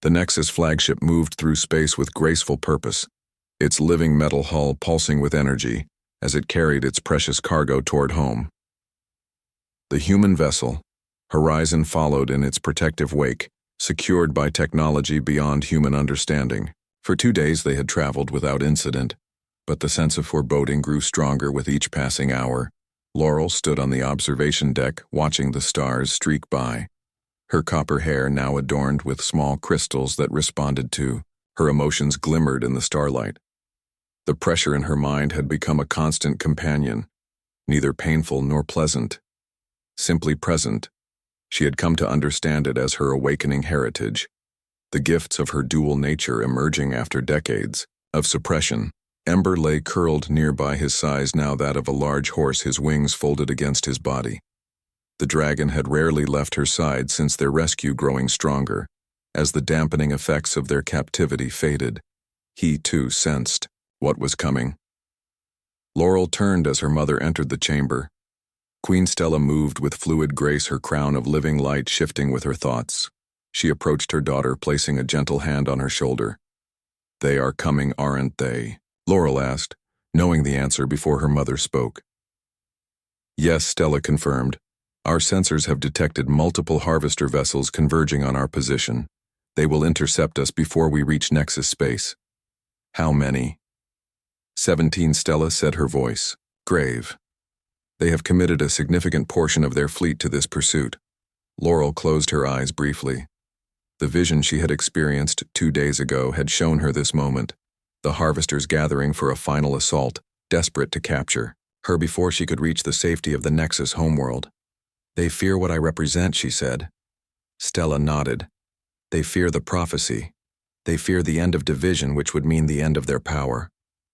The Nexus flagship moved through space with graceful purpose, its living metal hull pulsing with energy as it carried its precious cargo toward home. The human vessel, Horizon, followed in its protective wake, secured by technology beyond human understanding. For 2 days they had traveled without incident, but the sense of foreboding grew stronger with each passing hour. Laurel stood on the observation deck, watching the stars streak by, her copper hair now adorned with small crystals that responded to her emotions glimmered in the starlight. The pressure in her mind had become a constant companion, neither painful nor pleasant, simply present. She had come to understand it as her awakening heritage, the gifts of her dual nature emerging after decades of suppression. Ember lay curled nearby his size, now that of a large horse, his wings folded against his body. The dragon had rarely left her side since their rescue, growing stronger. As the dampening effects of their captivity faded, he too sensed what was coming. Laurel turned as her mother entered the chamber. Queen Stella moved with fluid grace, her crown of living light shifting with her thoughts. She approached her daughter, placing a gentle hand on her shoulder. "They are coming, aren't they?" Laurel asked, knowing the answer before her mother spoke. "Yes," Stella confirmed. "Our sensors have detected multiple harvester vessels converging on our position. They will intercept us before we reach Nexus space." "How many?" 17, Stella said, her voice grave. "They have committed a significant portion of their fleet to this pursuit." Laurel closed her eyes briefly. The vision she had experienced 2 days ago had shown her this moment, the harvesters gathering for a final assault, desperate to capture her before she could reach the safety of the Nexus homeworld. "They fear what I represent," she said. Stella nodded. "They fear the prophecy. They fear the end of division, which would mean the end of their power.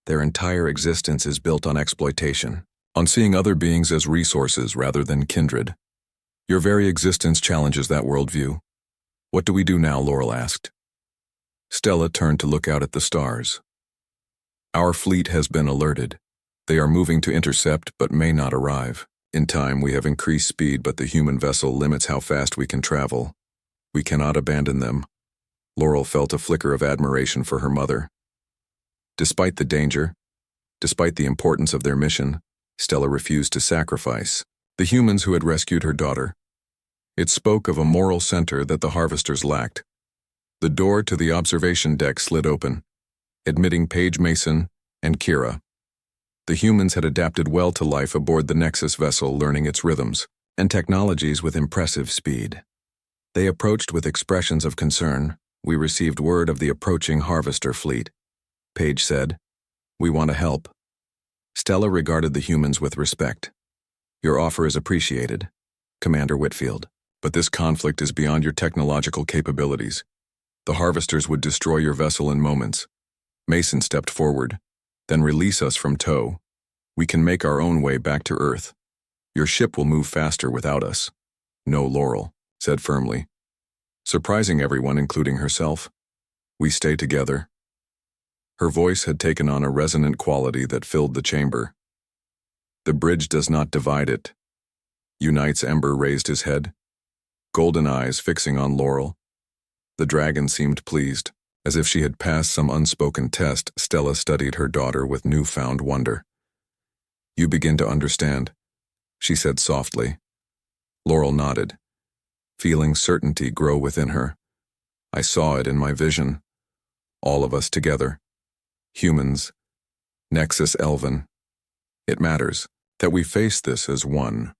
Their entire existence is built on exploitation, on seeing other beings as resources rather than kindred. Your very existence challenges that worldview." "What do we do now?" Laurel asked. Stella turned to look out at the stars. "Our fleet has been alerted. They are moving to intercept but may not arrive. In time, we have increased speed, but the human vessel limits how fast we can travel. We cannot abandon them." Laurel felt a flicker of admiration for her mother. Despite the danger, despite the importance of their mission, Stella refused to sacrifice the humans who had rescued her daughter. It spoke of a moral center that the harvesters lacked. The door to the observation deck slid open, admitting Paige Mason and Kira. The humans had adapted well to life aboard the Nexus vessel, learning its rhythms and technologies with impressive speed. They approached with expressions of concern. "We received word of the approaching harvester fleet," Paige said. "We want to help." Stella regarded the humans with respect. "Your offer is appreciated, Commander Whitfield, but this conflict is beyond your technological capabilities. The harvesters would destroy your vessel in moments." Mason stepped forward. "Then release us from tow. We can make our own way back to Earth. Your ship will move faster without us." "No," Laurel said firmly, surprising everyone, including herself. "We stay together." Her voice had taken on a resonant quality that filled the chamber. "The bridge does not divide, it unites." Ember raised his head, golden eyes fixing on Laurel. The dragon seemed pleased. As if she had passed some unspoken test, Stella studied her daughter with newfound wonder. "You begin to understand," she said softly. Laurel nodded, feeling certainty grow within her. "I saw it in my vision. All of us together. Humans, Nexus, Elven. It matters that we face this as one.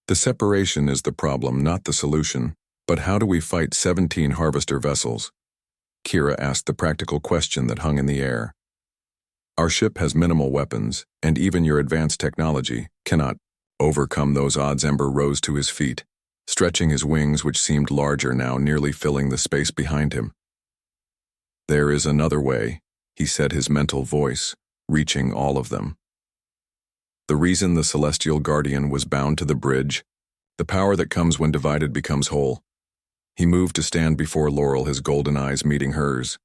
The separation is the problem, not the solution. But how do we fight 17 harvester vessels?" Kira asked the practical question that hung in the air. "Our ship has minimal weapons, and even your advanced technology cannot overcome those odds." Ember rose to his feet, stretching his wings, which seemed larger now, nearly filling the space behind him. "There is another way," he said, his mental voice reaching all of them. "The reason the Celestial Guardian was bound to the bridge, the power that comes when divided becomes whole." He moved to stand before Laurel, his golden eyes meeting hers.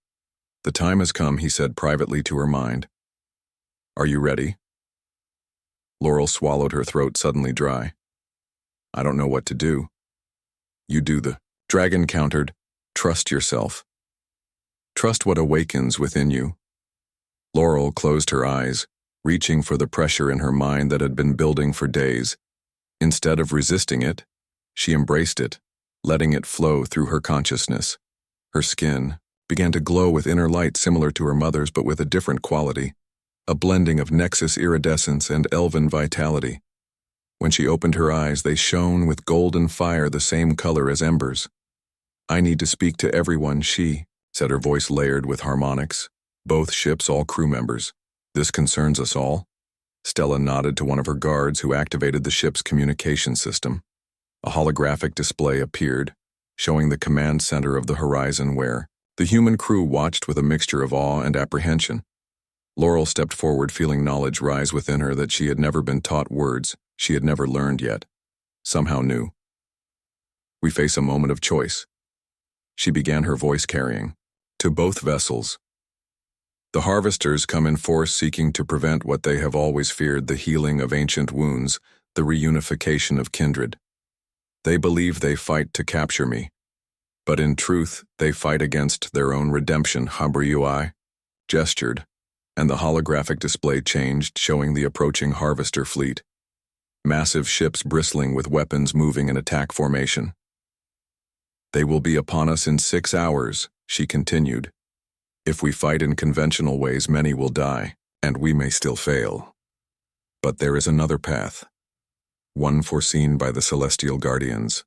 "The time has come," he said privately to her mind. "Are you ready?" Laurel swallowed, her throat suddenly dry. "I don't know what to do." "You do," the dragon countered. "Trust yourself." Trust what awakens within you. Laurel closed her eyes, reaching for the pressure in her mind that had been building for days. Instead of resisting it, she embraced it, letting it flow through her consciousness. Her skin began to glow with inner light similar to her mother's but with a different quality, a blending of Nexus iridescence and elven vitality. When she opened her eyes, they shone with golden fire the same color as embers. "I need to speak to everyone," she said, her voice layered with harmonics. "Both ships, all crew members. This concerns us all." Stella nodded to one of her guards who activated the ship's communication system. A holographic display appeared, showing the command center of the horizon where the human crew watched with a mixture of awe and apprehension. Laurel stepped forward, feeling knowledge rise within her that she had never been taught, words she had never learned yet, somehow new. "We face a moment of choice," she began, her voice carrying. "To both vessels. The harvesters come in force, seeking to prevent what they have always feared, the healing of ancient wounds, the reunification of kindred. They believe they fight to capture me, but in truth they fight against their own redemption." HFY gestured, and the holographic display changed, showing the approaching harvester fleet. Massive ships bristling with weapons moving in attack formation. "They will be upon us in 6 hours, she continued. "If we fight in conventional ways, many will die, and we may still fail. But there is another path, one foreseen by the Celestial Guardians.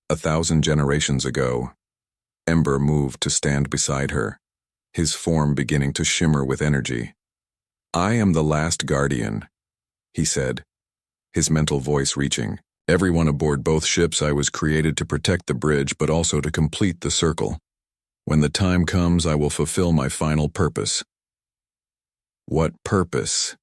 1,000 generations ago." Ember moved to stand beside her, his form beginning to shimmer with energy. "I am the last guardian," he said, his mental voice reaching. "Everyone aboard both ships, I was created to protect the bridge, but also to complete the circle. When the time comes, I will fulfill my final purpose." "What purpose?"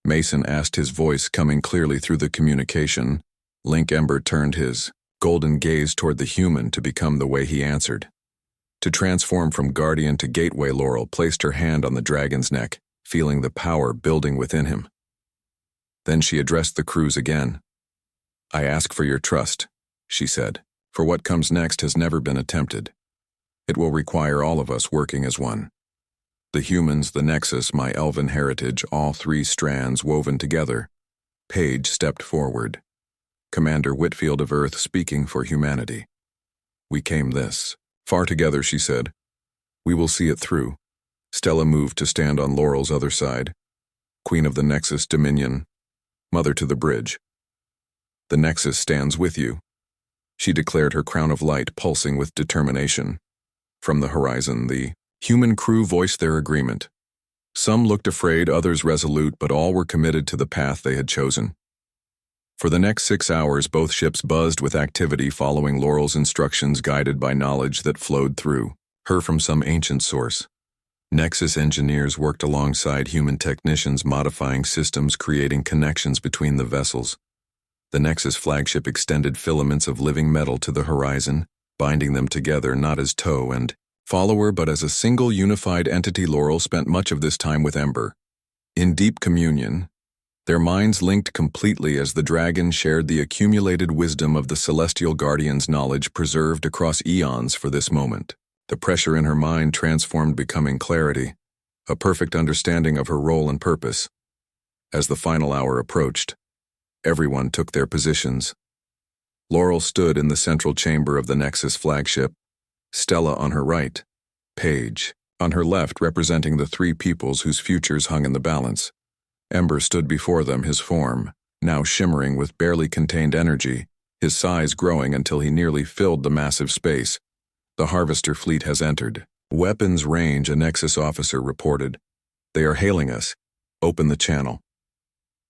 Mason asked, his voice coming clearly through the communication. Link Ember turned his golden gaze toward the human to become the way he answered. To transform from guardian to gateway. Laurel placed her hand on the dragon's neck, feeling the power building within him. Then she addressed the crews again. "I ask for your trust," she said, "for what comes next has never been attempted. It will require all of us working as one. The humans, the Nexus, my elven heritage, all 3 strands woven together." Page stepped forward. Commander Whitfield of Earth speaking for humanity. "We came this far together," she said. "We will see it through." Stella moved to stand on Laurel's other side. "Queen of the Nexus Dominion, mother to the bridge. The Nexus stands with you," she declared, her crown of light pulsing with determination. From the horizon, the human crew voiced their agreement. Some looked afraid, others resolute, but all were committed to the path they had chosen. For the next 6 hours, both ships buzzed with activity, following Laurel's instructions, guided by knowledge that flowed through her from some ancient source. Nexus engineers worked alongside human technicians, modifying systems, creating connections between the vessels. The Nexus flagship extended filaments of living metal to the horizon, binding them together not as toe and follower but as a single unified entity. Laurel spent much of this time with Ember, in deep communion, their minds linked completely as the dragon shared the accumulated wisdom of the Celestial Guardians, knowledge preserved across eons for this moment. The pressure in her mind transformed, becoming clarity, a perfect understanding of her role and purpose. As the final hour approached, everyone took their positions. Laurel stood in the central chamber of the Nexus flagship, Stella on her right, Paige on her left, representing the 3 peoples whose futures hung in the balance. Ember stood before them, his form now shimmering with barely contained energy, his size growing until he nearly filled the massive space. "The Harvester fleet has entered. Weapons range," a Nexus officer reported. "They are hailing us. Open the channel."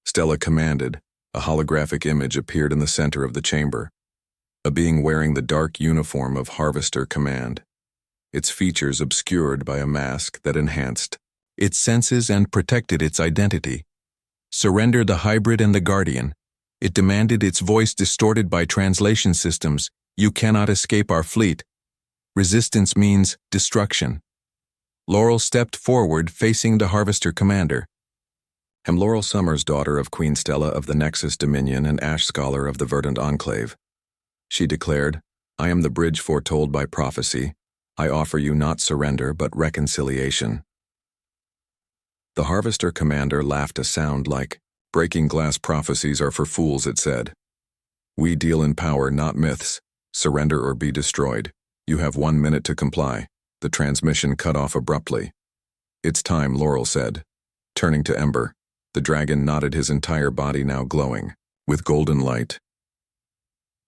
Stella commanded. A holographic image appeared in the center of the chamber, a being wearing the dark uniform of Harvester Command, its features obscured by a mask that enhanced its senses and protected its identity. "Surrender the hybrid and the guardian," it demanded, its voice distorted by translation systems. "You cannot escape our fleet. Resistance means destruction." Laurel stepped forward, facing the Harvester commander. "I'm Laurel Summers, daughter of Queen Stella of the Nexus Dominion and Ash Scholar of the Verdant Enclave," she declared. "I am the bridge foretold by prophecy, I offer you not surrender but reconciliation." The Harvester commander laughed a sound like, "Breaking glass prophecies are for fools," it said. "We deal in power, not myths. Surrender or be destroyed. You have 1 minute to comply." The transmission cut off abruptly. "It's time," Laurel said. Turning to Ember, the dragon nodded, his entire body now glowing with golden light.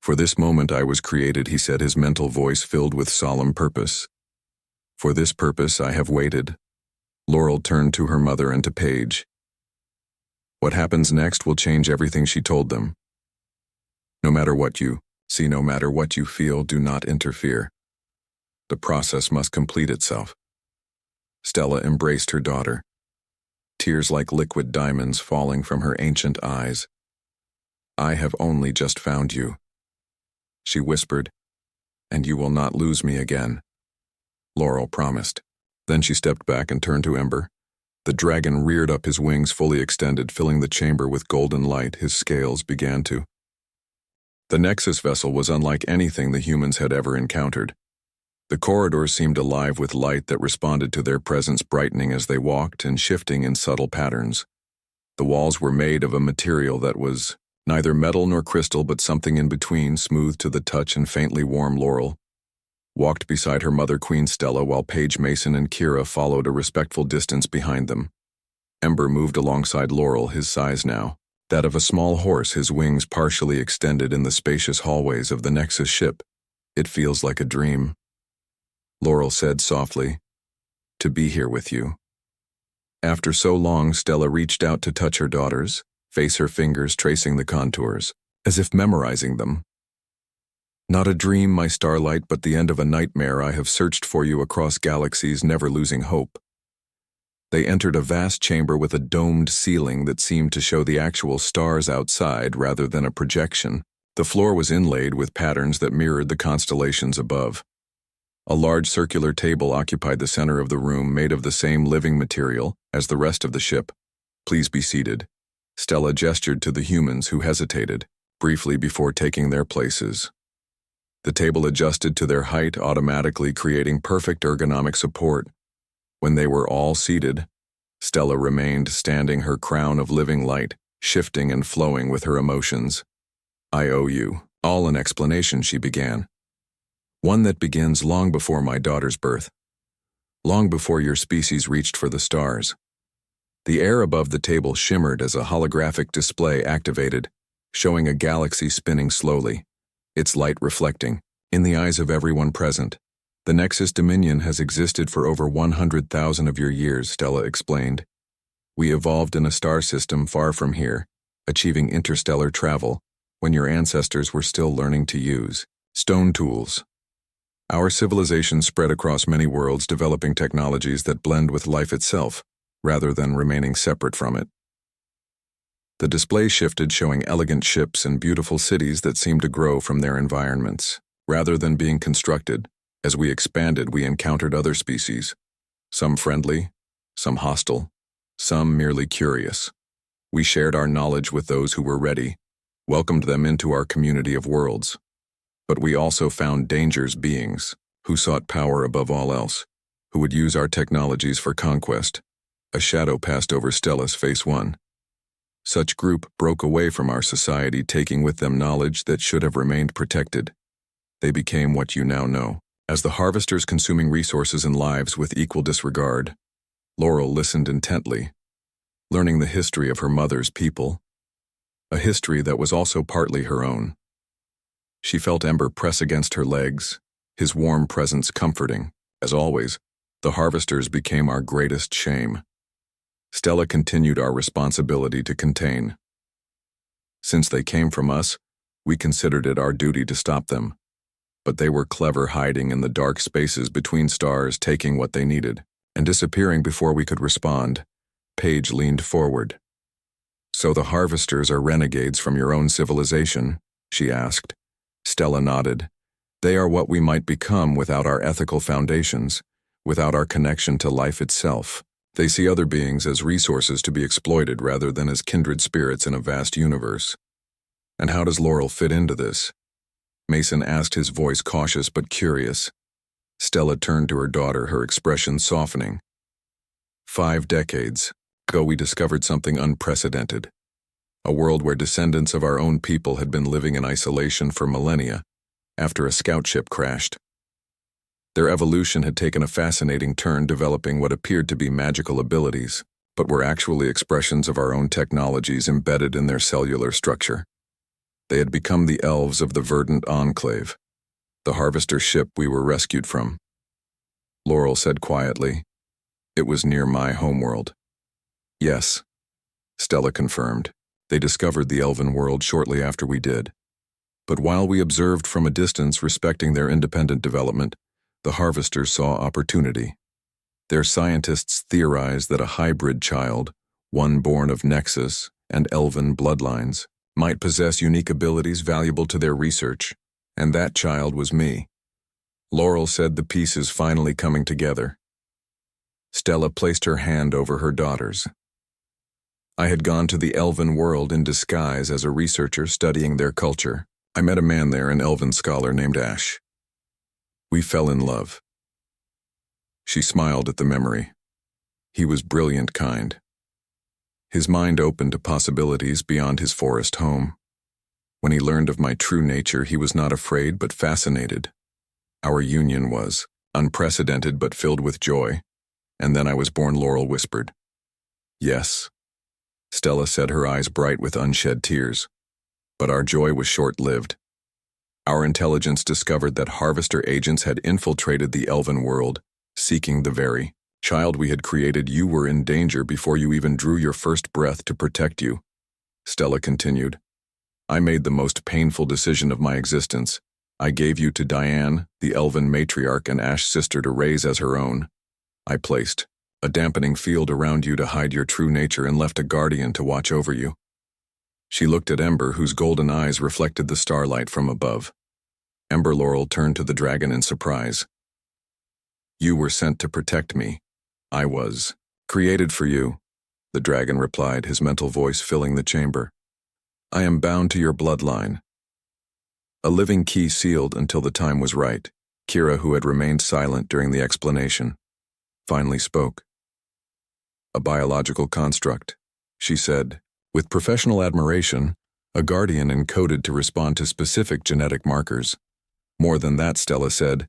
"For this moment I was created," he said, his mental voice filled with solemn purpose. "For this purpose I have waited." Laurel turned to her mother and to Paige. "What happens next will change everything," she told them. "No matter what you see, no matter what you feel, do not interfere. The process must complete itself." Stella embraced her daughter, tears like liquid diamonds falling from her ancient eyes. "I have only just found you," she whispered, "and you will not lose me again," Laurel promised. Then she stepped back and turned to Ember. The dragon reared up, his wings fully extended, filling the chamber with golden light. His scales began to. The Nexus vessel was unlike anything the humans had ever encountered. The corridors seemed alive with light that responded to their presence, brightening as they walked and shifting in subtle patterns. The walls were made of a material that was neither metal nor crystal, but something in between, smooth to the touch and faintly warm. Laurel walked beside her mother, Queen Stella, while Paige, Mason, and Kira followed a respectful distance behind them. Ember moved alongside Laurel, his size now that of a small horse, his wings partially extended in the spacious hallways of the Nexus ship. "It feels like a dream," Laurel said softly, "to be here with you." After so long, Stella reached out to touch her daughter's face, her fingers tracing the contours, as if memorizing them. "Not a dream, my starlight, but the end of a nightmare. I have searched for you across galaxies, never losing hope." They entered a vast chamber with a domed ceiling that seemed to show the actual stars outside rather than a projection. The floor was inlaid with patterns that mirrored the constellations above. A large circular table occupied the center of the room, made of the same living material as the rest of the ship. "Please be seated." Stella gestured to the humans, who hesitated briefly before taking their places. The table adjusted to their height, automatically creating perfect ergonomic support. When they were all seated, Stella remained standing, her crown of living light shifting and flowing with her emotions. "I owe you all an explanation," she began. "One that begins long before my daughter's birth, long before your species reached for the stars." The air above the table shimmered as a holographic display activated, showing a galaxy spinning slowly, its light reflecting in the eyes of everyone present. "The Nexus Dominion has existed for over 100,000 of your years," Stella explained. "We evolved in a star system far from here, achieving interstellar travel when your ancestors were still learning to use stone tools. Our civilization spread across many worlds, developing technologies that blend with life itself, rather than remaining separate from it." The display shifted, showing elegant ships and beautiful cities that seemed to grow from their environments, rather than being constructed. As we expanded, we encountered other species, some friendly, some hostile, some merely curious. We shared our knowledge with those who were ready, welcomed them into our community of worlds. But we also found dangerous beings who sought power above all else, who would use our technologies for conquest. A shadow passed over Stella's face. One such group broke away from our society, taking with them knowledge that should have remained protected. They became what you now know as the harvesters, consuming resources and lives with equal disregard. Laurel listened intently, learning the history of her mother's people, a history that was also partly her own. She felt Ember press against her legs, his warm presence comforting. As always, the harvesters became our greatest shame. Stella continued, "Our responsibility to contain. Since they came from us, we considered it our duty to stop them. But they were clever, hiding in the dark spaces between stars, taking what they needed, and disappearing before we could respond." Paige leaned forward. "So the harvesters are renegades from your own civilization?" she asked. Stella nodded. "They are what we might become without our ethical foundations, without our connection to life itself. They see other beings as resources to be exploited rather than as kindred spirits in a vast universe." "And how does Laurel fit into this?" Mason asked, his voice cautious but curious. Stella turned to her daughter, her expression softening. 5 decades ago, we discovered something unprecedented. A world where descendants of our own people had been living in isolation for millennia after a scout ship crashed. Their evolution had taken a fascinating turn, developing what appeared to be magical abilities, but were actually expressions of our own technologies embedded in their cellular structure. They had become the elves of the Verdant Enclave, the harvester ship we were rescued from. Laurel said quietly, "It was near my homeworld." "Yes," Stella confirmed. "They discovered the elven world shortly after we did. But while we observed from a distance, respecting their independent development, the harvesters saw opportunity. Their scientists theorized that a hybrid child, one born of Nexus and elven bloodlines, might possess unique abilities valuable to their research, and that child was me." Laurel said, the pieces finally coming together. Stella placed her hand over her daughter's. "I had gone to the elven world in disguise as a researcher studying their culture. I met a man there, an elven scholar named Ash. We fell in love." She smiled at the memory. He was brilliant, kind. His mind opened to possibilities beyond his forest home. When he learned of my true nature, he was not afraid but fascinated. Our union was unprecedented but filled with joy. And then I was born, Laurel whispered. "Yes," Stella said, her eyes bright with unshed tears. "But our joy was short-lived. Our intelligence discovered that harvester agents had infiltrated the elven world, seeking the very child we had created. You were in danger before you even drew your first breath to protect you," Stella continued. "I made the most painful decision of my existence. I gave you to Diane, the elven matriarch and Ash's sister, to raise as her own. I placed a dampening field around you to hide your true nature and left a guardian to watch over you." She looked at Ember, whose golden eyes reflected the starlight from above. Ember Laurel turned to the dragon in surprise. "You were sent to protect me. I was created for you," the dragon replied, his mental voice filling the chamber. "I am bound to your bloodline." A living key sealed until the time was right. Kira, who had remained silent during the explanation, finally spoke. "A biological construct," she said, with professional admiration, "a guardian encoded to respond to specific genetic markers. More than that," Stella said,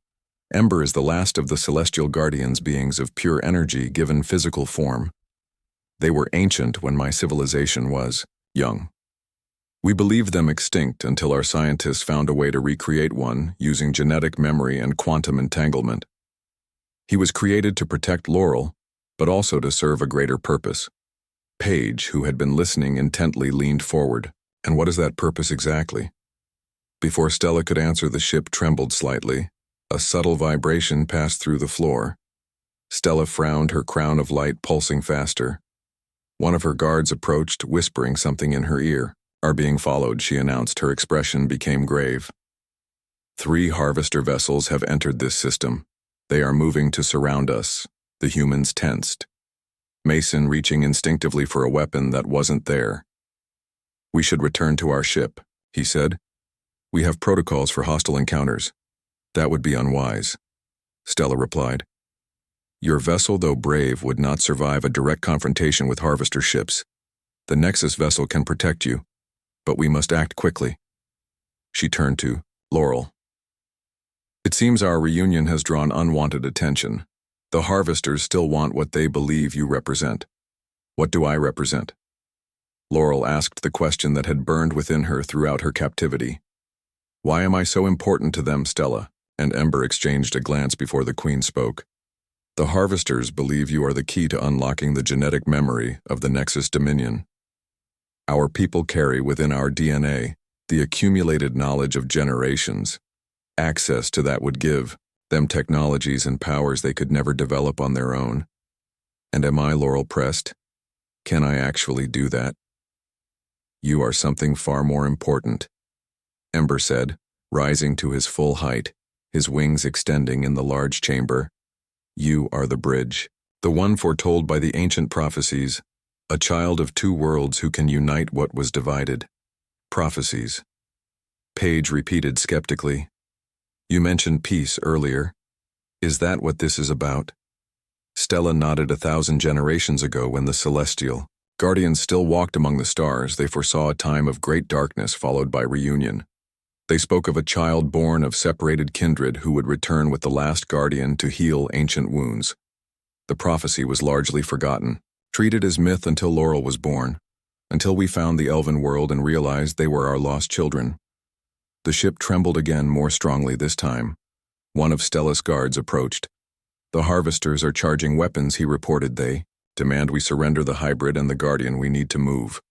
"Ember is the last of the celestial guardians, beings of pure energy given physical form. They were ancient when my civilization was young. We believed them extinct until our scientists found a way to recreate one using genetic memory and quantum entanglement. He was created to protect Laurel, but also to serve a greater purpose." Paige, who had been listening intently, leaned forward. "And what is that purpose exactly?" Before Stella could answer, the ship trembled slightly. A subtle vibration passed through the floor. Stella frowned, her crown of light pulsing faster. One of her guards approached, whispering something in her ear. "Are being followed," she announced. Her expression became grave. "3 harvester vessels have entered this system. They are moving to surround us." The humans tensed. Mason reaching instinctively for a weapon that wasn't there. "We should return to our ship," he said. "We have protocols for hostile encounters." "That would be unwise," Stella replied. "Your vessel, though brave, would not survive a direct confrontation with harvester ships. The Nexus vessel can protect you, but we must act quickly." She turned to Laurel. "It seems our reunion has drawn unwanted attention. The harvesters still want what they believe you represent. What do I represent?" Laurel asked the question that had burned within her throughout her captivity. "Why am I so important to them?" Stella and Ember exchanged a glance before the Queen spoke. "The harvesters believe you are the key to unlocking the genetic memory of the Nexus Dominion. Our people carry within our DNA the accumulated knowledge of generations. Access to that would give them technologies and powers they could never develop on their own. And am I?" Laurel pressed. "Can I actually do that?" "You are something far more important," Ember said, rising to his full height, his wings extending in the large chamber. "You are the bridge, the one foretold by the ancient prophecies, a child of 2 worlds who can unite what was divided." "Prophecies," Paige repeated skeptically. "You mentioned peace earlier. Is that what this is about? Stella nodded 1,000 generations ago when the celestial guardians still walked among the stars. They foresaw a time of great darkness followed by reunion. They spoke of a child born of separated kindred who would return with the last guardian to heal ancient wounds. The prophecy was largely forgotten, treated as myth until Laurel was born, until we found the elven world and realized they were our lost children. The ship trembled again, more strongly this time. One of Stella's guards approached. "The harvesters are charging weapons," he reported. "They demand we surrender the hybrid and the guardian. We need to move."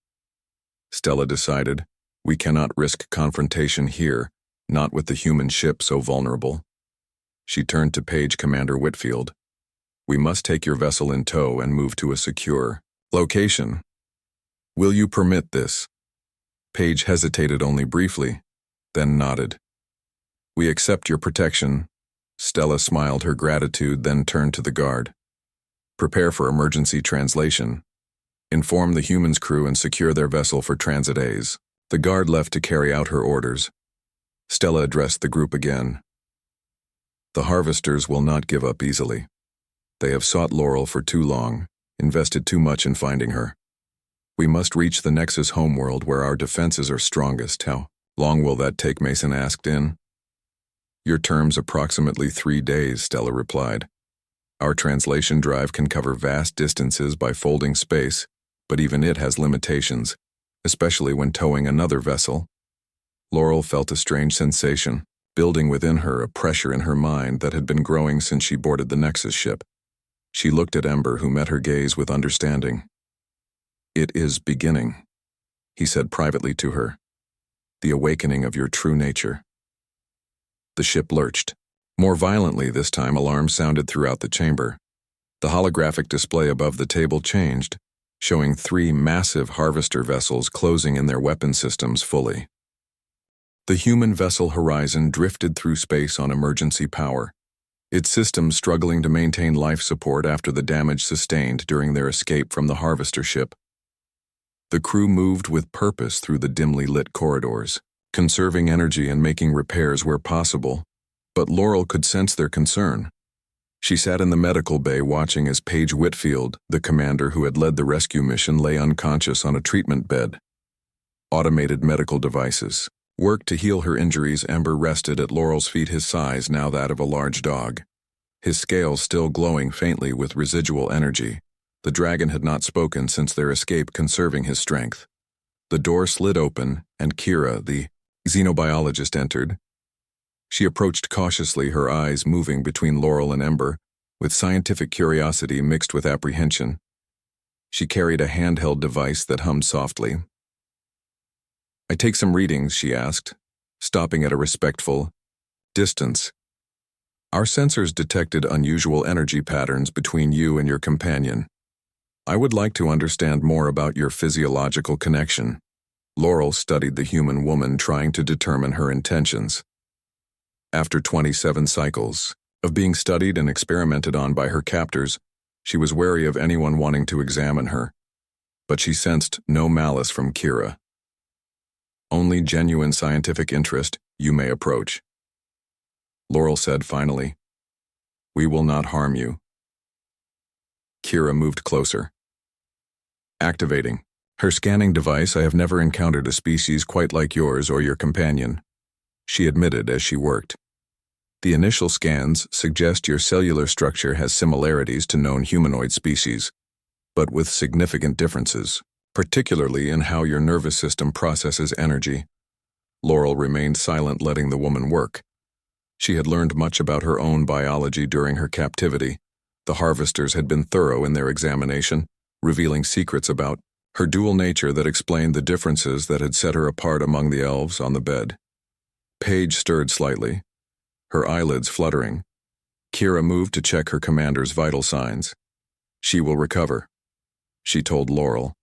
Stella decided, "We cannot risk confrontation here, not with the human ship so vulnerable." She turned to Page Commander Whitfield. "We must take your vessel in tow and move to a secure location. Will you permit this?" Page hesitated only briefly, then nodded. "We accept your protection." Stella smiled her gratitude, then turned to the guard. "Prepare for emergency translation. Inform the humans' crew and secure their vessel for transit A's." The guard left to carry out her orders. Stella addressed the group again. "The harvesters will not give up easily. They have sought Laurel for too long, invested too much in finding her. We must reach the Nexus homeworld where our defenses are strongest. How long will that take?" Mason asked in. "Your term's approximately 3 days," Stella replied. "Our translation drive can cover vast distances by folding space, but even it has limitations, especially when towing another vessel." Laurel felt a strange sensation, building within her, a pressure in her mind that had been growing since she boarded the Nexus ship. She looked at Ember, who met her gaze with understanding. "It is beginning," he said privately to her. "The awakening of your true nature." The ship lurched. More violently this time, alarms sounded throughout the chamber. The holographic display above the table changed, showing 3 massive harvester vessels closing in their weapon systems fully. The human vessel Horizon drifted through space on emergency power, its systems struggling to maintain life support after the damage sustained during their escape from the harvester ship. The crew moved with purpose through the dimly lit corridors, conserving energy and making repairs where possible, but Laurel could sense their concern. She sat in the medical bay watching as Paige Whitfield, the commander who had led the rescue mission, lay unconscious on a treatment bed. Automated medical devices worked to heal her injuries. Ember rested at Laurel's feet, his size now that of a large dog, his scales still glowing faintly with residual energy. The dragon had not spoken since their escape, conserving his strength. The door slid open, and Kira, the xenobiologist, entered. She approached cautiously, her eyes moving between Laurel and Ember, with scientific curiosity mixed with apprehension. She carried a handheld device that hummed softly. "I take some readings," she asked, stopping at a respectful distance. "Our sensors detected unusual energy patterns between you and your companion. I would like to understand more about your physiological connection." Laurel studied the human woman, trying to determine her intentions. After 27 cycles of being studied and experimented on by her captors, she was wary of anyone wanting to examine her. But she sensed no malice from Kira. "Only genuine scientific interest. You may approach," Laurel said finally. "We will not harm you." Kira moved closer. Activating her scanning device. "I have never encountered a species quite like yours or your companion," she admitted as she worked. "The initial scans suggest your cellular structure has similarities to known humanoid species, but with significant differences, particularly in how your nervous system processes energy." Laurel remained silent, letting the woman work. She had learned much about her own biology during her captivity. The harvesters had been thorough in their examination, revealing secrets about her dual nature that explained the differences that had set her apart among the elves on the bed. Paige stirred slightly, her eyelids fluttering. Kira moved to check her commander's vital signs. "She will recover," she told Laurel.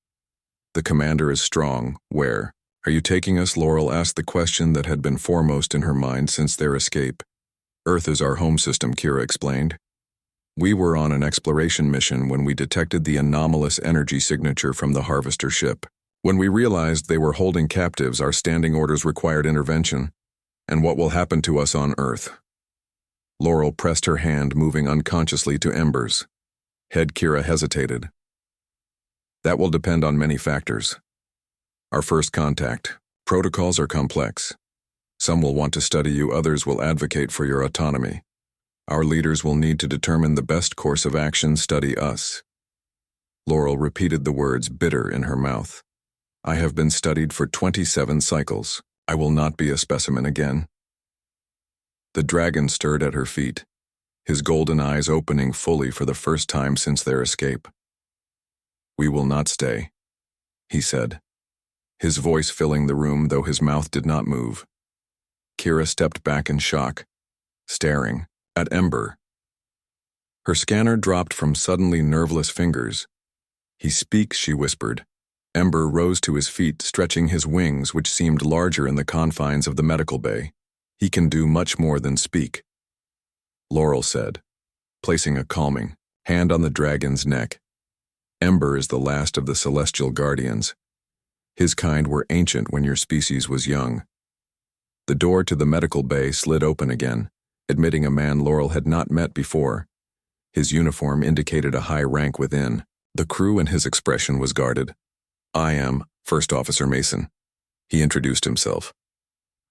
"The commander is strong. Where are you taking us?" Laurel asked the question that had been foremost in her mind since their escape. "Earth is our home system," Kira explained. "We were on an exploration mission when we detected the anomalous energy signature from the harvester ship. When we realized they were holding captives, our standing orders required intervention. And what will happen to us on Earth?" Laurel pressed her hand, moving unconsciously to Ember's. Head Kira hesitated. That will depend on many factors. Our first contact. Protocols are complex. Some will want to study you, others will advocate for your autonomy. Our leaders will need to determine the best course of action. Study us. Laurel repeated the words, bitter in her mouth. I have been studied for 27 cycles. I will not be a specimen again. The dragon stirred at her feet, his golden eyes opening fully for the first time since their escape. We will not stay, he said, his voice filling the room though his mouth did not move. Kira stepped back in shock, staring at Ember. Her scanner dropped from suddenly nerveless fingers. He speaks, she whispered. Ember rose to his feet, stretching his wings, which seemed larger in the confines of the medical bay. He can do much more than speak, Laurel said, placing a calming hand on the dragon's neck. Ember is the last of the celestial guardians. His kind were ancient when your species was young. The door to the medical bay slid open again, admitting a man Laurel had not met before. His uniform indicated a high rank within. The crew and his expression was guarded. I am First Officer Mason, he introduced himself.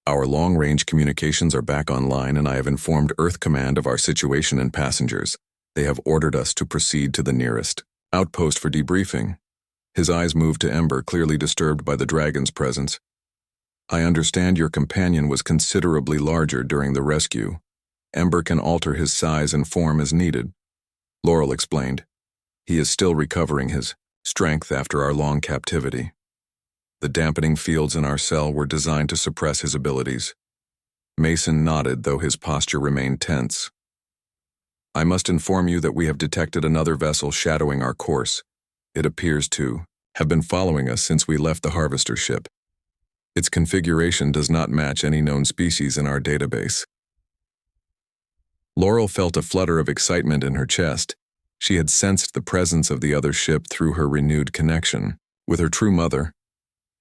Our long-range communications are back online and I have informed Earth Command of our situation and passengers. They have ordered us to proceed to the nearest outpost for debriefing. His eyes moved to Ember, clearly disturbed by the dragon's presence. I understand your companion was considerably larger during the rescue. Ember can alter his size and form as needed, Laurel explained. He is still recovering his strength after our long captivity. The dampening fields in our cell were designed to suppress his abilities. Mason nodded, though his posture remained tense. I must inform you that we have detected another vessel shadowing our course. It appears to have been following us since we left the harvester ship. Its configuration does not match any known species in our database. Laurel felt a flutter of excitement in her chest. She had sensed the presence of the other ship through her renewed connection with her true mother.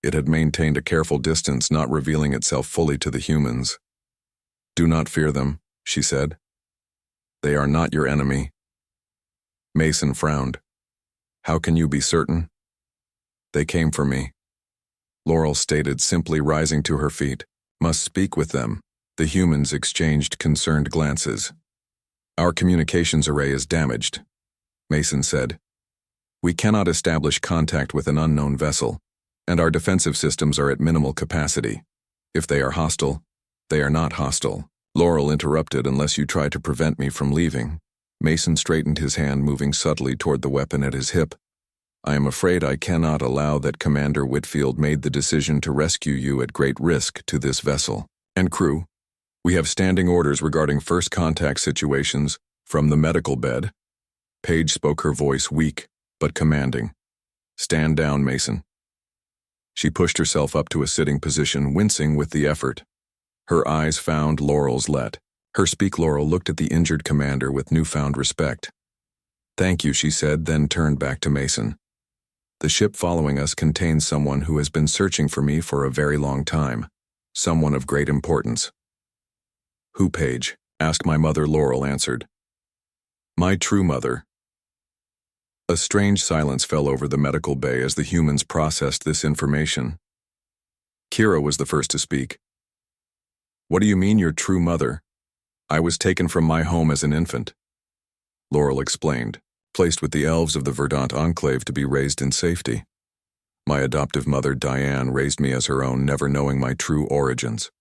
It had maintained a careful distance, not revealing itself fully to the humans. Do not fear them, she said. They are not your enemy. Mason frowned. How can you be certain? They came for me, Laurel stated, simply rising to her feet. Must speak with them. The humans exchanged concerned glances. Our communications array is damaged, Mason said. We cannot establish contact with an unknown vessel, and our defensive systems are at minimal capacity. If they are hostile, they are not hostile. Laurel interrupted, unless you try to prevent me from leaving. Mason straightened his hand, moving subtly toward the weapon at his hip. I am afraid I cannot allow that. Commander Whitfield made the decision to rescue you at great risk to this vessel and crew. We have standing orders regarding first contact situations from the medical bed. Paige spoke, her voice weak but commanding. Stand down, Mason. She pushed herself up to a sitting position, wincing with the effort. Her eyes found Laurel's. Let her speak. Laurel looked at the injured commander with newfound respect. Thank you, she said, then turned back to Mason. The ship following us contains someone who has been searching for me for a very long time. Someone of great importance. Who, Paige? Asked my mother, Laurel answered. My true mother. A strange silence fell over the medical bay as the humans processed this information. Kira was the first to speak. What do you mean, your true mother? I was taken from my home as an infant, Laurel explained, placed with the elves of the Verdant Enclave to be raised in safety. My adoptive mother, Diane, raised me as her own, never knowing my true origins.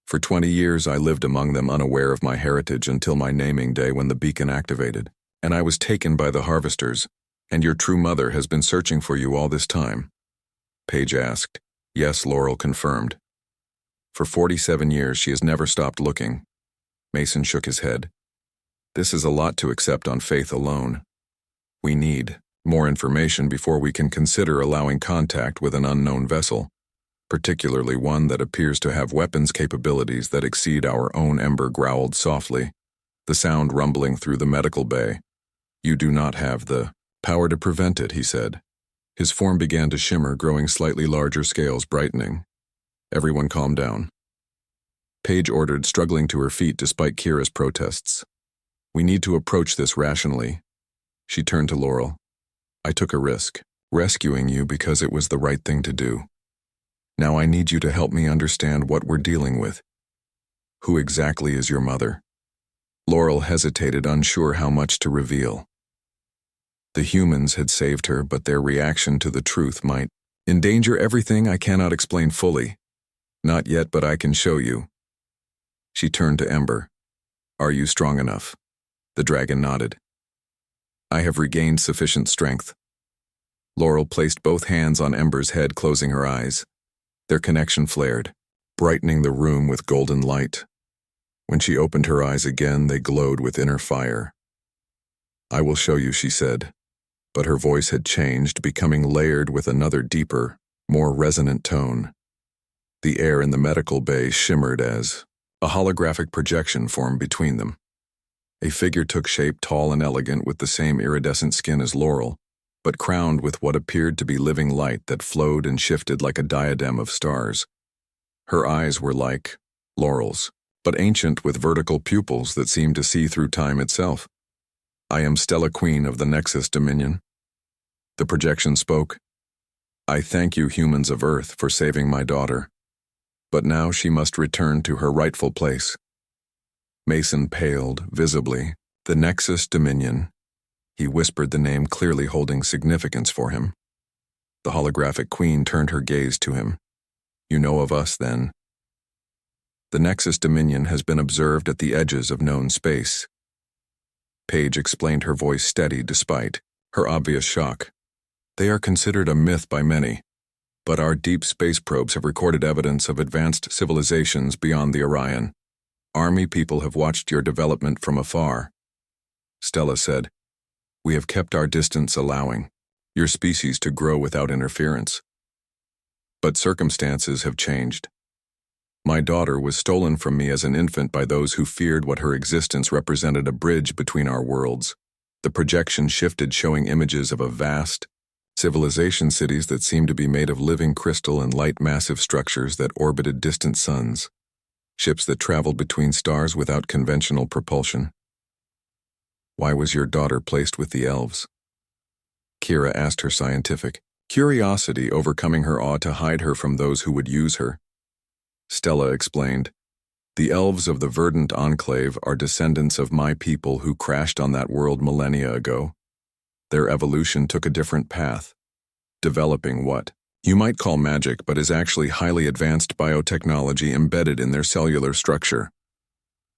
For 20 years, I lived among them, unaware of my heritage, until my naming day, when the beacon activated, and I was taken by the harvesters. And your true mother has been searching for you all this time? Paige asked. Yes, Laurel confirmed. For 47 years, she has never stopped looking. Mason shook his head. This is a lot to accept on faith alone. We need more information before we can consider allowing contact with an unknown vessel, particularly one that appears to have weapons capabilities that exceed our own. Ember growled softly, the sound rumbling through the medical bay. You do not have the power to prevent it, he said. His form began to shimmer, growing slightly larger, scales brightening. Everyone calm down. Paige ordered, struggling to her feet despite Kira's protests. "We need to approach this rationally." She turned to Laurel. "I took a risk, rescuing you because it was the right thing to do. Now I need you to help me understand what we're dealing with. Who exactly is your mother?" Laurel hesitated, unsure how much to reveal. The humans had saved her, but their reaction to the truth might endanger everything. "I cannot explain fully. Not yet, but I can show you." She turned to Ember. "Are you strong enough?" The dragon nodded. "I have regained sufficient strength." Laurel placed both hands on Ember's head, closing her eyes. Their connection flared, brightening the room with golden light. When she opened her eyes again, they glowed with inner fire. "I will show you," she said, but her voice had changed, becoming layered with another deeper, more resonant tone. The air in the medical bay shimmered as a holographic projection formed between them. A figure took shape, tall and elegant, with the same iridescent skin as Laurel, but crowned with what appeared to be living light that flowed and shifted like a diadem of stars. Her eyes were like Laurel's, but ancient, with vertical pupils that seemed to see through time itself. "I am Stella, Queen of the Nexus Dominion." The projection spoke. "I thank you, humans of Earth, for saving my daughter. But now she must return to her rightful place." Mason paled, visibly. "The Nexus Dominion." He whispered the name, clearly holding significance for him. The holographic queen turned her gaze to him. "You know of us, then?" "The Nexus Dominion has been observed at the edges of known space." Paige explained, her voice steady despite her obvious shock. "They are considered a myth by many, but our deep space probes have recorded evidence of advanced civilizations beyond the Orion. Army people have watched your development from afar." Stella said, "We have kept our distance, allowing your species to grow without interference. But circumstances have changed. My daughter was stolen from me as an infant by those who feared what her existence represented, a bridge between our worlds." The projection shifted, showing images of a vast civilization, cities that seemed to be made of living crystal and light, massive structures that orbited distant suns, ships that traveled between stars without conventional propulsion. "Why was your daughter placed with the elves?" Kira asked, her scientific curiosity overcoming her awe, to hide her from those who would use her. Stella explained, "The elves of the Verdant Enclave are descendants of my people who crashed on that world millennia ago. Their evolution took a different path, developing what you might call magic, but is actually highly advanced biotechnology embedded in their cellular structure.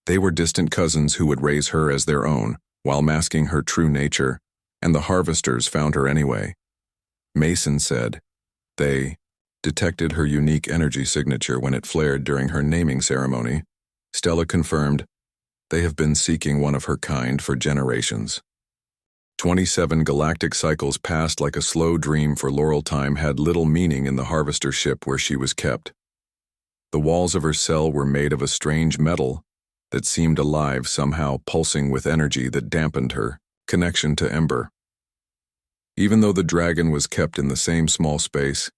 They were distant cousins who would raise her as their own, while masking her true nature, and the harvesters found her anyway." Mason said, "They detected her unique energy signature when it flared during her naming ceremony." Stella confirmed, "They have been seeking one of her kind for generations." 27 galactic cycles passed like a slow dream for Laurel. Time had little meaning in the harvester ship where she was kept. The walls of her cell were made of a strange metal that seemed alive, somehow pulsing with energy that dampened her connection to Ember. Even though the dragon was kept in the same small space,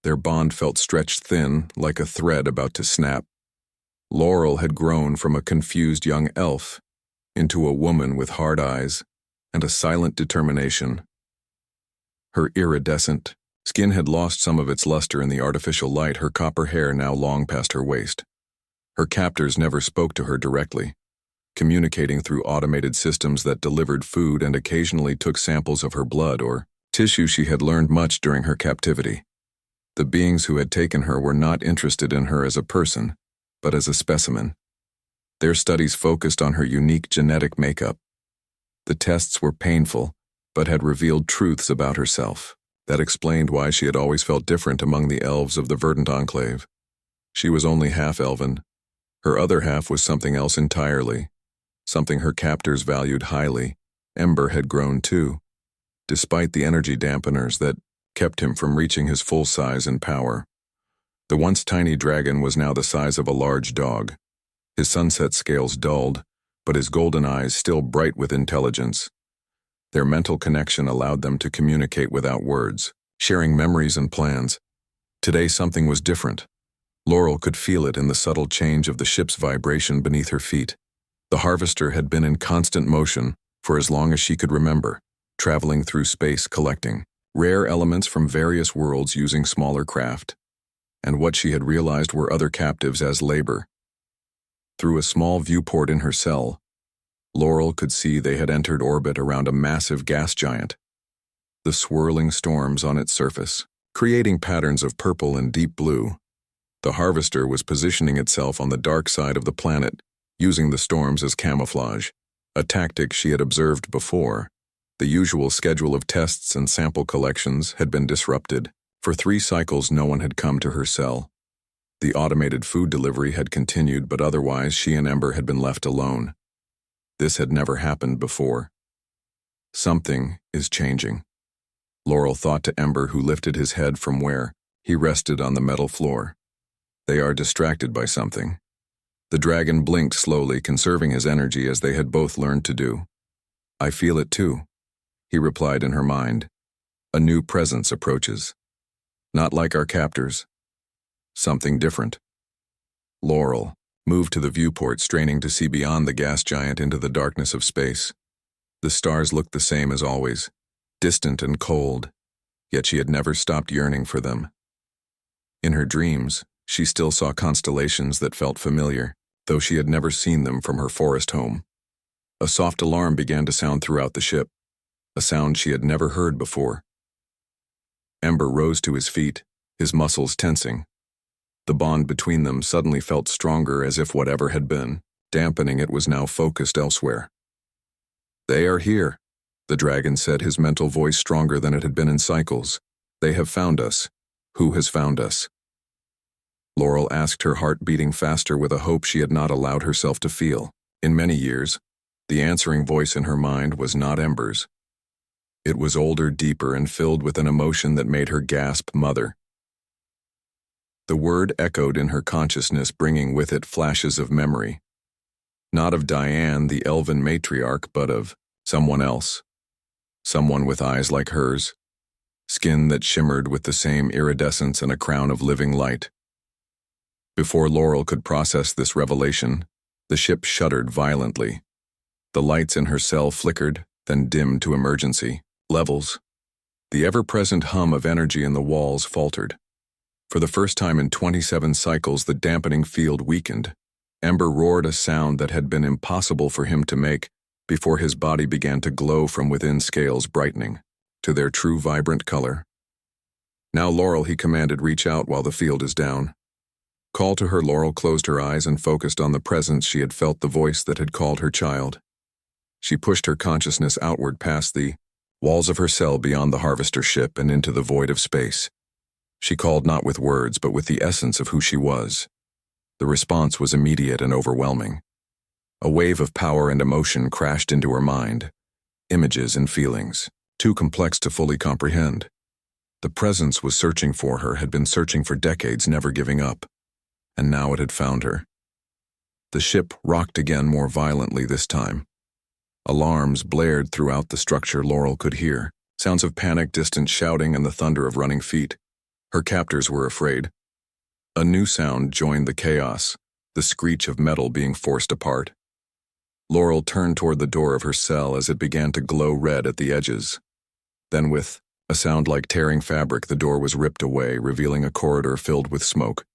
their bond felt stretched thin, like a thread about to snap. Laurel had grown from a confused young elf into a woman with hard eyes and a silent determination. Her iridescent skin had lost some of its luster in the artificial light, her copper hair now long past her waist. Her captors never spoke to her directly, communicating through automated systems that delivered food and occasionally took samples of her blood or tissue. She had learned much during her captivity. The beings who had taken her were not interested in her as a person, but as a specimen. Their studies focused on her unique genetic makeup. The tests were painful, but had revealed truths about herself that explained why she had always felt different among the elves of the Verdant Enclave. She was only half elven. Her other half was something else entirely, something her captors valued highly. Ember had grown too, despite the energy dampeners that kept him from reaching his full size and power. The once tiny dragon was now the size of a large dog. His sunset scales dulled, but his golden eyes still bright with intelligence. Their mental connection allowed them to communicate without words, sharing memories and plans. Today something was different. Laurel could feel it in the subtle change of the ship's vibration beneath her feet. The harvester had been in constant motion for as long as she could remember, traveling through space collecting rare elements from various worlds using smaller craft. And what she had realized were other captives as labor. Through a small viewport in her cell, Laurel could see they had entered orbit around a massive gas giant. The swirling storms on its surface, creating patterns of purple and deep blue. The harvester was positioning itself on the dark side of the planet, using the storms as camouflage, a tactic she had observed before. The usual schedule of tests and sample collections had been disrupted. For 3 cycles no one had come to her cell. The automated food delivery had continued, but otherwise she and Ember had been left alone. This had never happened before. Something is changing, Laurel thought to Ember, who lifted his head from where he rested on the metal floor. They are distracted by something. The dragon blinked slowly, conserving his energy as they had both learned to do. I feel it too, he replied in her mind. A new presence approaches. Not like our captors. Something different. Laurel moved to the viewport, straining to see beyond the gas giant into the darkness of space. The stars looked the same as always, distant and cold, yet she had never stopped yearning for them. In her dreams, she still saw constellations that felt familiar, though she had never seen them from her forest home. A soft alarm began to sound throughout the ship, a sound she had never heard before. Ember rose to his feet, his muscles tensing. The bond between them suddenly felt stronger, as if whatever had been dampening it was now focused elsewhere. They are here, the dragon said, his mental voice stronger than it had been in cycles. They have found us. Who has found us? Laurel asked, her heart beating faster with a hope she had not allowed herself to feel. In many years, the answering voice in her mind was not Ember's. It was older, deeper, and filled with an emotion that made her gasp, "Mother." The word echoed in her consciousness, bringing with it flashes of memory. Not of Diane, the elven matriarch, but of someone else. Someone with eyes like hers, skin that shimmered with the same iridescence, and a crown of living light. Before Laurel could process this revelation, the ship shuddered violently. The lights in her cell flickered, then dimmed to emergency levels. The ever-present hum of energy in the walls faltered. For the first time in 27 cycles, the dampening field weakened. Ember roared a sound that had been impossible for him to make before his body began to glow from within, scales brightening to their true vibrant color. Now, Laurel, he commanded, reach out while the field is down. Call to her. Laurel closed her eyes and focused on the presence she had felt, the voice that had called her child. She pushed her consciousness outward past the walls of her cell, beyond the harvester ship, and into the void of space. She called not with words, but with the essence of who she was. The response was immediate and overwhelming. A wave of power and emotion crashed into her mind, images and feelings, too complex to fully comprehend. The presence was searching for her, had been searching for decades, never giving up, and now it had found her. The ship rocked again, more violently this time. Alarms blared throughout the structure. Laurel could hear sounds of panic, distant shouting, and the thunder of running feet. Her captors were afraid. A new sound joined the chaos, the screech of metal being forced apart. Laurel turned toward the door of her cell as it began to glow red at the edges. Then, with a sound like tearing fabric, the door was ripped away, revealing a corridor filled with smoke.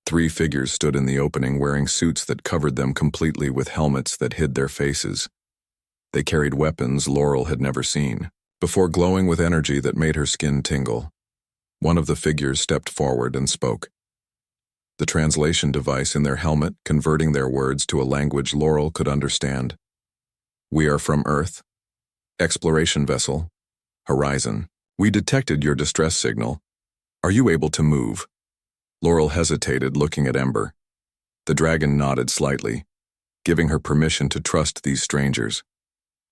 3 figures stood in the opening, wearing suits that covered them completely, with helmets that hid their faces. They carried weapons Laurel had never seen before, glowing with energy that made her skin tingle. One of the figures stepped forward and spoke. The translation device in their helmet converting their words to a language Laurel could understand. We are from Earth. Exploration vessel. Horizon. We detected your distress signal. Are you able to move? Laurel hesitated, looking at Ember. The dragon nodded slightly, giving her permission to trust these strangers.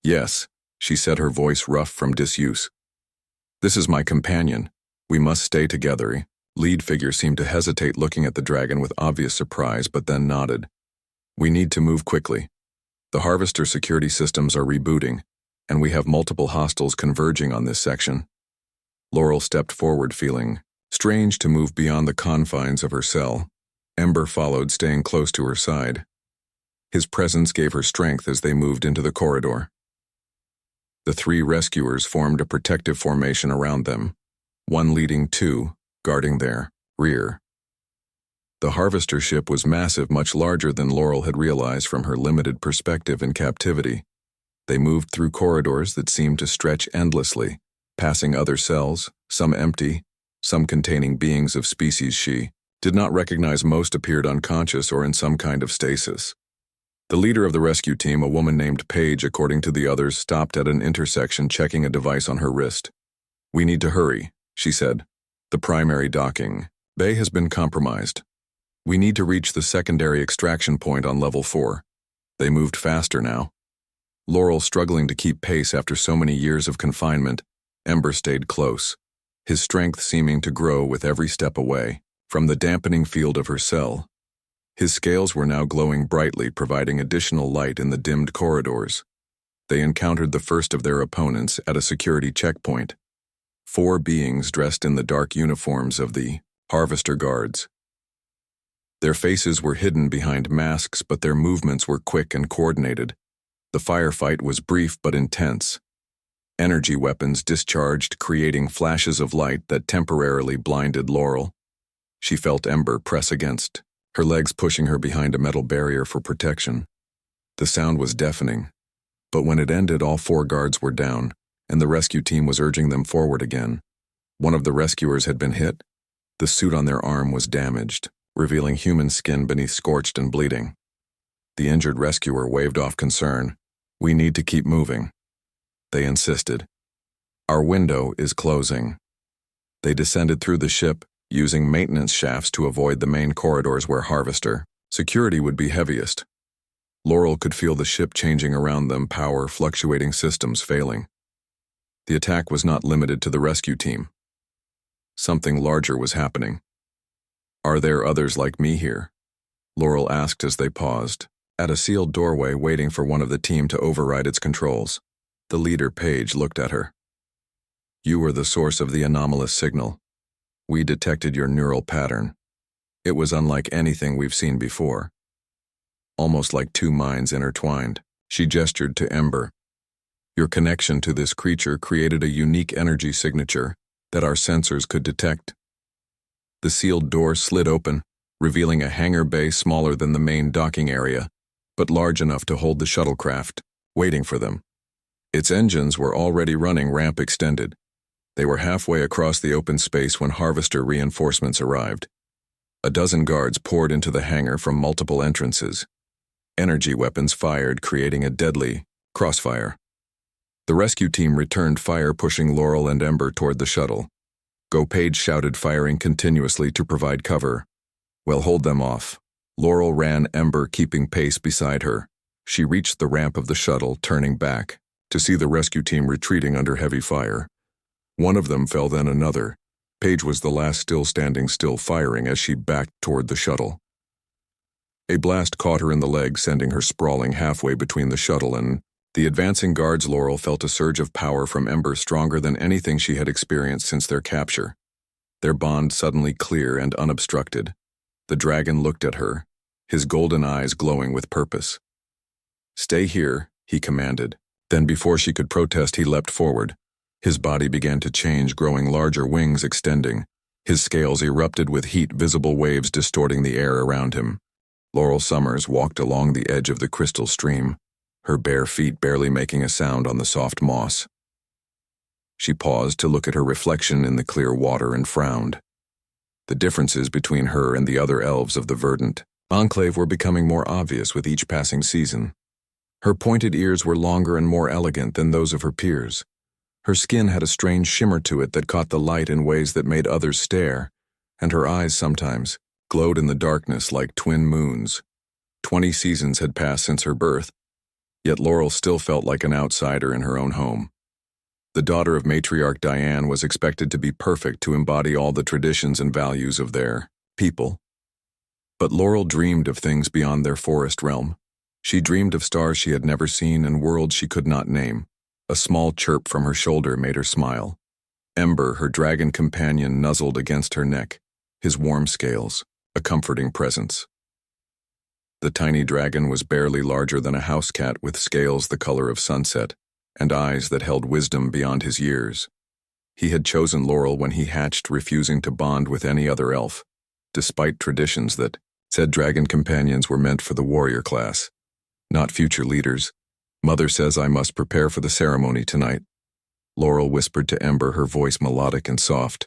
Yes, she said, her voice rough from disuse. This is my companion. We must stay together. Lead figure seemed to hesitate, looking at the dragon with obvious surprise, but then nodded. We need to move quickly. The harvester security systems are rebooting, and we have multiple hostiles converging on this section. Laurel stepped forward, feeling strange to move beyond the confines of her cell. Ember followed, staying close to her side. His presence gave her strength as they moved into the corridor. The three rescuers formed a protective formation around them, one leading two, guarding their rear. The harvester ship was massive, much larger than Laurel had realized from her limited perspective in captivity. They moved through corridors that seemed to stretch endlessly, passing other cells, some empty, some containing beings of species she did not recognize. Most appeared unconscious or in some kind of stasis. The leader of the rescue team, a woman named Paige, according to the others, stopped at an intersection, checking a device on her wrist. "We need to hurry," she said. "The primary docking bay has been compromised. We need to reach the secondary extraction point on level 4. They moved faster now. Laurel struggling to keep pace after so many years of confinement, Ember stayed close, his strength seeming to grow with every step away from the dampening field of her cell. His scales were now glowing brightly, providing additional light in the dimmed corridors. They encountered the first of their opponents at a security checkpoint. 4 beings dressed in the dark uniforms of the Harvester Guards. Their faces were hidden behind masks, but their movements were quick and coordinated. The firefight was brief but intense. Energy weapons discharged, creating flashes of light that temporarily blinded Laurel. She felt Ember press against, her legs pushing her behind a metal barrier for protection. The sound was deafening, but when it ended, all 4 guards were down, and the rescue team was urging them forward again. One of the rescuers had been hit. The suit on their arm was damaged, revealing human skin beneath scorched and bleeding. The injured rescuer waved off concern. "We need to keep moving," they insisted. "Our window is closing." They descended through the ship, using maintenance shafts to avoid the main corridors where Harvester security would be heaviest. Laurel could feel the ship changing around them, power fluctuating, systems failing. The attack was not limited to the rescue team. Something larger was happening. "Are there others like me here?" Laurel asked as they paused, at a sealed doorway, waiting for one of the team to override its controls. The leader, Paige, looked at her. "You were the source of the anomalous signal. We detected your neural pattern. It was unlike anything we've seen before. Almost like 2 minds intertwined." She gestured to Ember. "Your connection to this creature created a unique energy signature that our sensors could detect." The sealed door slid open, revealing a hangar bay smaller than the main docking area, but large enough to hold the shuttlecraft, waiting for them. Its engines were already running, ramp extended. They were halfway across the open space when Harvester reinforcements arrived. A dozen guards poured into the hangar from multiple entrances. Energy weapons fired, creating a deadly crossfire. The rescue team returned fire, pushing Laurel and Ember toward the shuttle. "Go," Paige shouted, firing continuously to provide cover. "Well, hold them off." Laurel ran, Ember keeping pace beside her. She reached the ramp of the shuttle, turning back to see the rescue team retreating under heavy fire. One of them fell, then another. Paige was the last, still standing, still firing as she backed toward the shuttle. A blast caught her in the leg, sending her sprawling halfway between the shuttle and the advancing guards. Laurel felt a surge of power from Ember, stronger than anything she had experienced since their capture. Their bond suddenly clear and unobstructed. The dragon looked at her, his golden eyes glowing with purpose. "Stay here," he commanded. Then, before she could protest, he leapt forward. His body began to change, growing larger, wings extending. His scales erupted with heat, visible waves distorting the air around him. Laurel Summers walked along the edge of the crystal stream, her bare feet barely making a sound on the soft moss. She paused to look at her reflection in the clear water and frowned. The differences between her and the other elves of the verdant enclave were becoming more obvious with each passing season. Her pointed ears were longer and more elegant than those of her peers. Her skin had a strange shimmer to it that caught the light in ways that made others stare, and her eyes sometimes glowed in the darkness like twin moons. 20 seasons had passed since her birth, yet Laurel still felt like an outsider in her own home. The daughter of matriarch Diane was expected to be perfect, to embody all the traditions and values of their people. But Laurel dreamed of things beyond their forest realm. She dreamed of stars she had never seen and worlds she could not name. A small chirp from her shoulder made her smile. Ember, her dragon companion, nuzzled against her neck, his warm scales a comforting presence. The tiny dragon was barely larger than a house cat with scales the color of sunset and eyes that held wisdom beyond his years. He had chosen Laurel when he hatched, refusing to bond with any other elf, despite traditions that said dragon companions were meant for the warrior class, not future leaders. Mother says I must prepare for the ceremony tonight, Laurel whispered to Ember, her voice melodic and soft.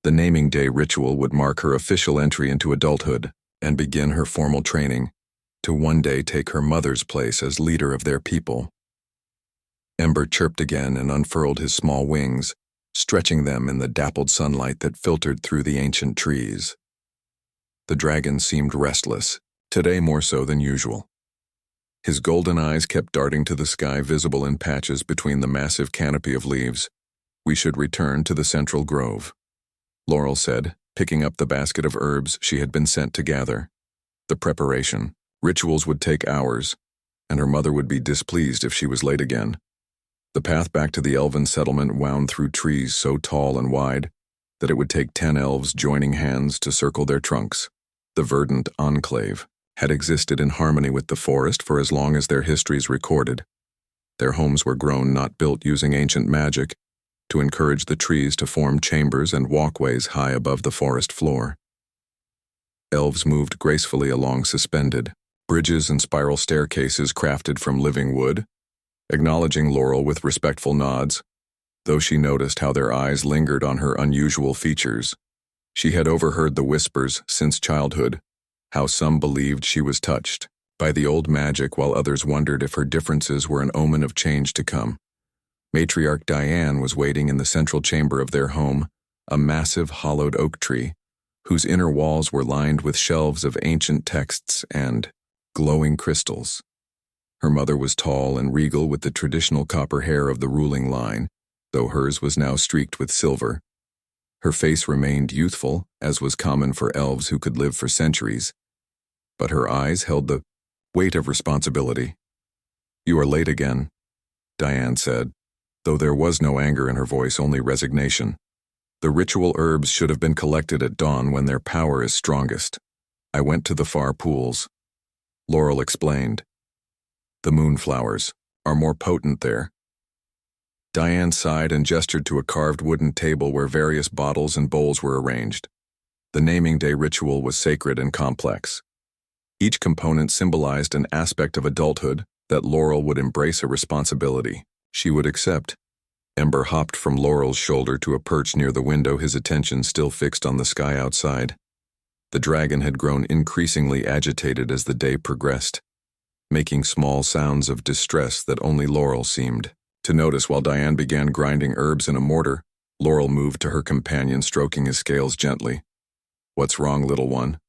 The naming day ritual would mark her official entry into adulthood and begin her formal training to one day take her mother's place as leader of their people. Ember chirped again and unfurled his small wings, stretching them in the dappled sunlight that filtered through the ancient trees. The dragon seemed restless, today more so than usual. His golden eyes kept darting to the sky, visible in patches between the massive canopy of leaves. We should return to the central grove, Laurel said, picking up the basket of herbs she had been sent to gather. The preparation, rituals would take hours, and her mother would be displeased if she was late again. The path back to the elven settlement wound through trees so tall and wide that it would take 10 elves joining hands to circle their trunks. The verdant enclave had existed in harmony with the forest for as long as their histories recorded. Their homes were grown, not built, using ancient magic to encourage the trees to form chambers and walkways high above the forest floor. Elves moved gracefully along suspended bridges and spiral staircases crafted from living wood, acknowledging Laurel with respectful nods, though she noticed how their eyes lingered on her unusual features. She had overheard the whispers since childhood, how some believed she was touched by the old magic while others wondered if her differences were an omen of change to come. Matriarch Diane was waiting in the central chamber of their home, a massive hollowed oak tree, whose inner walls were lined with shelves of ancient texts and glowing crystals. Her mother was tall and regal with the traditional copper hair of the ruling line, though hers was now streaked with silver. Her face remained youthful, as was common for elves who could live for centuries, but her eyes held the weight of responsibility. "You are late again," Diane said, though there was no anger in her voice, only resignation. "The ritual herbs should have been collected at dawn when their power is strongest. I went to the far pools," Laurel explained. "The moonflowers are more potent there." Diane sighed and gestured to a carved wooden table where various bottles and bowls were arranged. The naming day ritual was sacred and complex. Each component symbolized an aspect of adulthood that Laurel would embrace, a responsibility she would accept. Ember hopped from Laurel's shoulder to a perch near the window, his attention still fixed on the sky outside. The dragon had grown increasingly agitated as the day progressed, making small sounds of distress that only Laurel seemed to notice. While Diane began grinding herbs in a mortar, Laurel moved to her companion, stroking his scales gently. "What's wrong, little one?"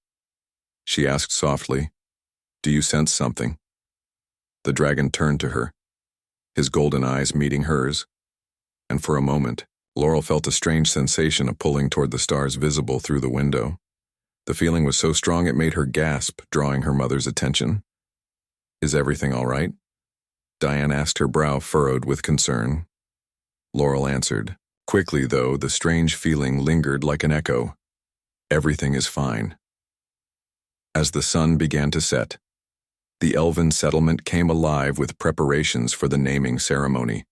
she asked softly. "Do you sense something?" The dragon turned to her, his golden eyes meeting hers, and for a moment, Laurel felt a strange sensation of pulling toward the stars visible through the window. The feeling was so strong it made her gasp, drawing her mother's attention. "Is everything all right?" Diane asked, her brow furrowed with concern. Laurel answered, quickly, though the strange feeling lingered like an echo. "Everything is fine." As the sun began to set, the elven settlement came alive with preparations for the naming ceremony.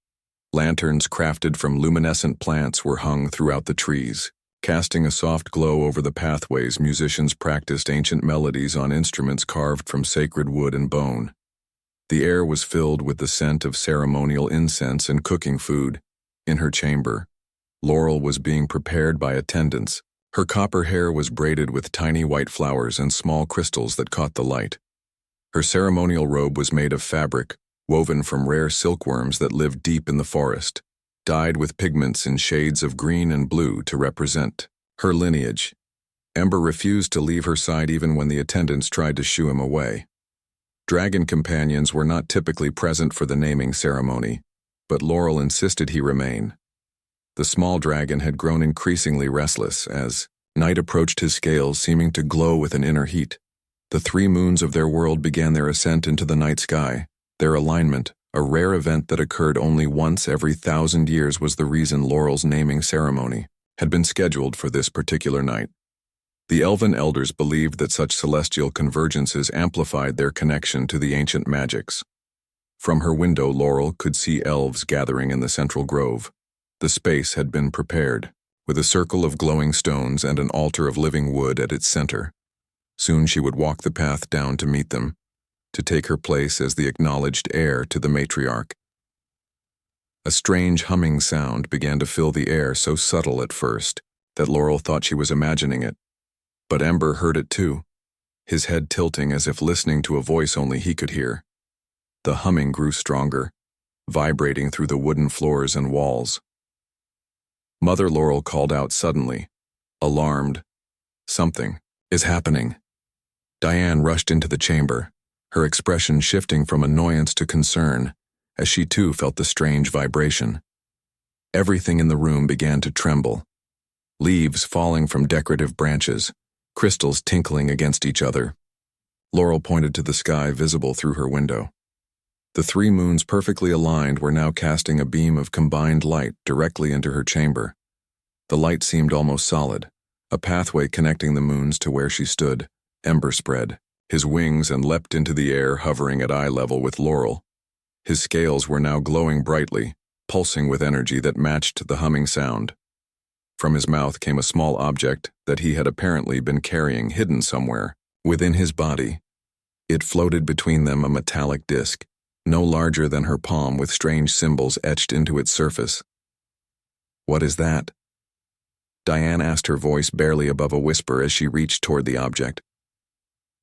Lanterns crafted from luminescent plants were hung throughout the trees, casting a soft glow over the pathways. Musicians practiced ancient melodies on instruments carved from sacred wood and bone. The air was filled with the scent of ceremonial incense and cooking food. In her chamber, Laurel was being prepared by attendants. Her copper hair was braided with tiny white flowers and small crystals that caught the light. Her ceremonial robe was made of fabric, woven from rare silkworms that lived deep in the forest, dyed with pigments in shades of green and blue to represent her lineage. Ember refused to leave her side even when the attendants tried to shoo him away. Dragon companions were not typically present for the naming ceremony, but Laurel insisted he remain. The small dragon had grown increasingly restless as night approached, his scales seeming to glow with an inner heat. The 3 moons of their world began their ascent into the night sky. Their alignment, a rare event that occurred only once every 1,000 years, was the reason Laurel's naming ceremony had been scheduled for this particular night. The elven elders believed that such celestial convergences amplified their connection to the ancient magics. From her window, Laurel could see elves gathering in the central grove. The space had been prepared, with a circle of glowing stones and an altar of living wood at its center. Soon she would walk the path down to meet them, to take her place as the acknowledged heir to the matriarch. A strange humming sound began to fill the air, so subtle at first that Laurel thought she was imagining it. But Ember heard it too, his head tilting as if listening to a voice only he could hear. The humming grew stronger, vibrating through the wooden floors and walls. Mother Laurel called out suddenly, alarmed. "Something is happening." Diane rushed into the chamber, her expression shifting from annoyance to concern, as she too felt the strange vibration. Everything in the room began to tremble. Leaves falling from decorative branches, crystals tinkling against each other. Laurel pointed to the sky visible through her window. The three moons perfectly aligned were now casting a beam of combined light directly into her chamber. The light seemed almost solid, a pathway connecting the moons to where she stood. Ember spread his wings and leapt into the air, hovering at eye level with Laurel. His scales were now glowing brightly, pulsing with energy that matched the humming sound. From his mouth came a small object that he had apparently been carrying hidden somewhere within his body. It floated between them, a metallic disc, no larger than her palm, with strange symbols etched into its surface. "What is that?" Diane asked, her voice barely above a whisper as she reached toward the object.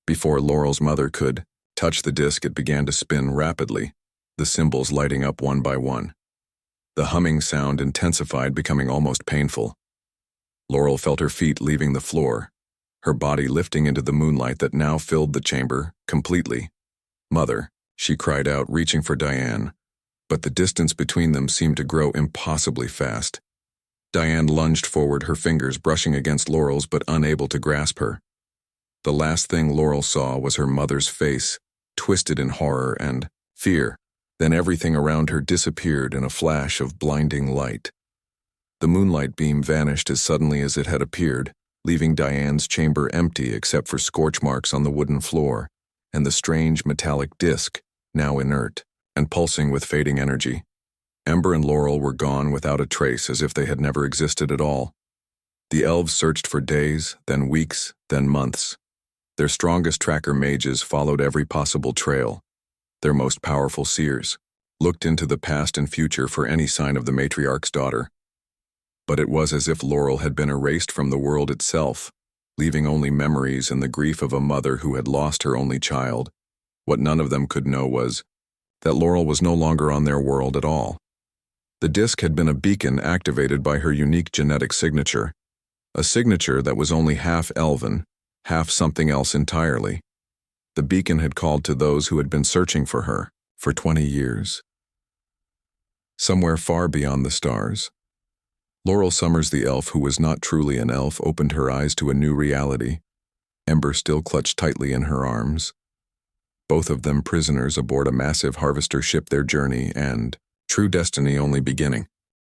Before Laurel's mother could touch the disc, it began to spin rapidly, the symbols lighting up one by one. The humming sound intensified, becoming almost painful. Laurel felt her feet leaving the floor, her body lifting into the moonlight that now filled the chamber completely. "Mother," she cried out, reaching for Diane, but the distance between them seemed to grow impossibly fast. Diane lunged forward, her fingers brushing against Laurel's but unable to grasp her. The last thing Laurel saw was her mother's face, twisted in horror and fear. Then everything around her disappeared in a flash of blinding light. The moonlight beam vanished as suddenly as it had appeared, leaving Diane's chamber empty except for scorch marks on the wooden floor and the strange metallic disc, now inert and pulsing with fading energy. Ember and Laurel were gone without a trace, as if they had never existed at all. The elves searched for days, then weeks, then months. Their strongest tracker mages followed every possible trail. Their most powerful seers looked into the past and future for any sign of the matriarch's daughter. But it was as if Laurel had been erased from the world itself, leaving only memories and the grief of a mother who had lost her only child. What none of them could know was that Laurel was no longer on their world at all. The disc had been a beacon activated by her unique genetic signature, a signature that was only half elven, half something else entirely. The beacon had called to those who had been searching for her for 20 years. Somewhere far beyond the stars, Laurel Summers, the elf who was not truly an elf, opened her eyes to a new reality. Ember still clutched tightly in her arms. Both of them prisoners aboard a massive harvester ship, their journey and true destiny only beginning.